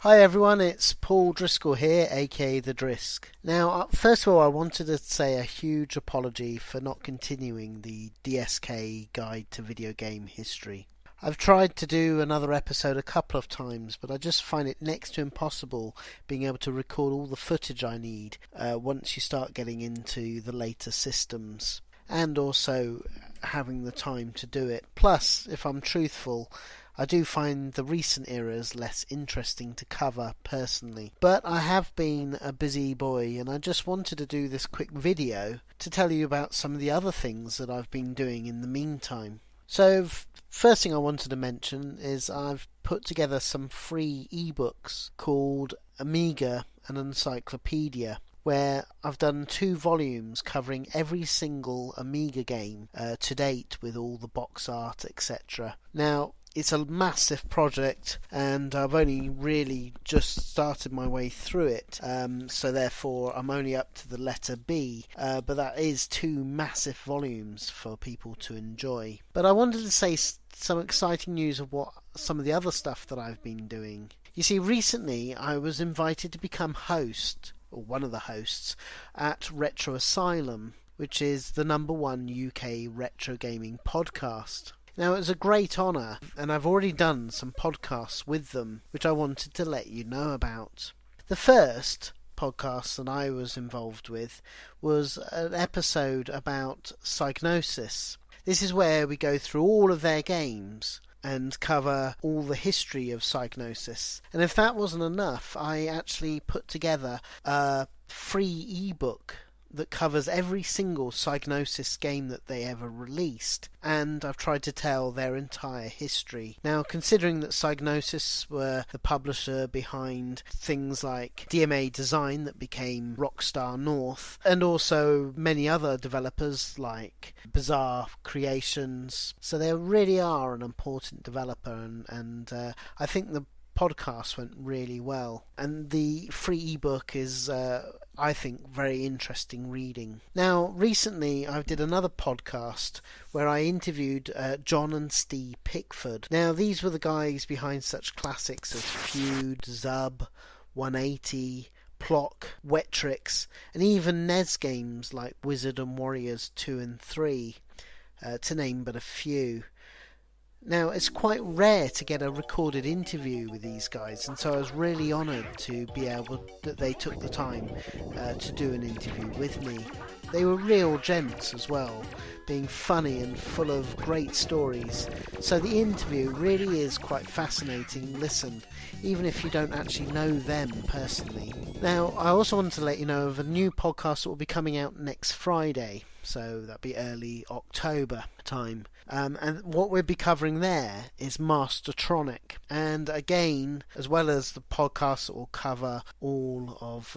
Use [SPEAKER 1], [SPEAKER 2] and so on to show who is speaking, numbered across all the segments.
[SPEAKER 1] Hi everyone, it's Paul Driscoll here, aka The Drisk. Now, first of all, I wanted to say a huge apology for not continuing the DSK Guide to Video Game History. I've tried to do another episode a couple of times, but I just find it next to impossible being able to record all the footage I need once you start getting into the later systems, and also having the time to do it. Plus, if I'm truthful, I do find the recent eras less interesting to cover personally. But I have been a busy boy, and I just wanted to do this quick video to tell you about some of the other things that I've been doing in the meantime. So, first thing I wanted to mention is I've put together some free ebooks called Amiga, an Encyclopedia, where I've done 2 volumes covering every single Amiga game to date with all the box art, etc. Now, it's a massive project, and I've only really just started my way through it, so therefore I'm only up to the letter B, but that is 2 massive volumes for people to enjoy. But I wanted to say some exciting news of what some of the other stuff that I've been doing. You see, recently I was invited to become host, or one of the hosts, at Retro Asylum, which is the #1 UK retro gaming podcast. Now, it was a great honour, and I've already done some podcasts with them, which I wanted to let you know about. The first podcast that I was involved with was an episode about Psygnosis. This is where we go through all of their games and cover all the history of Psygnosis. And if that wasn't enough, I actually put together a free ebook that covers every single Psygnosis game that they ever released, and I've tried to tell their entire history. Now, considering that Psygnosis were the publisher behind things like DMA Design that became Rockstar North, and also many other developers like Bizarre Creations, so they really are an important developer, and I think the podcast went really well, and the free ebook is I think very interesting reading. Now, recently I did another podcast where I interviewed John and Steve Pickford. Now, these were the guys behind such classics as Feud, Zub, 180, Plock, Wetrix, and even NES games like Wizard and Warriors 2 and 3, to name but a few. Now, it's quite rare to get a recorded interview with these guys, and so I was really honoured to be able that they took the time to do an interview with me. They were real gents as well, being funny and full of great stories, so the interview really is quite fascinating listen, even if you don't actually know them personally. Now, I also want to let you know of a new podcast that will be coming out next Friday, so that'll be early October time. And what we'll be covering there is Mastertronic, and again, as well as the podcast that will cover all of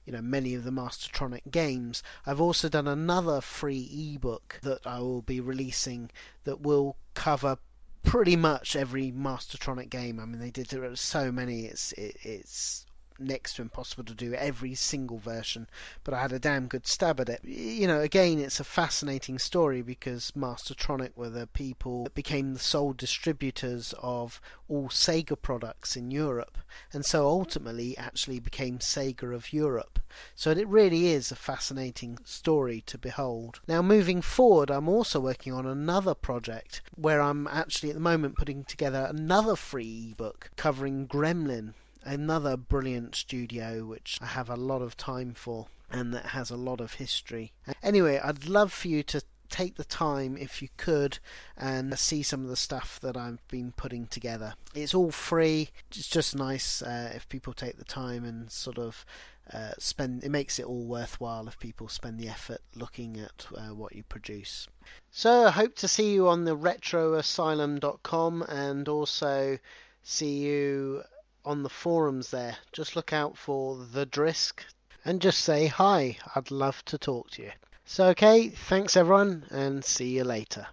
[SPEAKER 1] many of the Mastertronic games, I've also done another free ebook that I will be releasing that will cover pretty much every Mastertronic game. I mean, they did so many, it's next to impossible to do every single version, but I had a damn good stab at it. You know, again, it's a fascinating story because Mastertronic were the people that became the sole distributors of all Sega products in Europe, and so ultimately actually became Sega of Europe. So it really is a fascinating story to behold. Now, moving forward, I'm also working on another project where I'm actually at the moment putting together another free ebook covering Gremlin, another brilliant studio which I have a lot of time for and that has a lot of history. Anyway, I'd love for you to take the time, if you could, and see some of the stuff that I've been putting together. It's all free. It's just nice if people take the time and sort of it makes it all worthwhile if people spend the effort looking at what you produce. So I hope to see you on the retroasylum.com, and also see you on the forums there. Just look out for The Drisk and just say hi. I'd love to talk to you. So okay, thanks everyone, and see you later.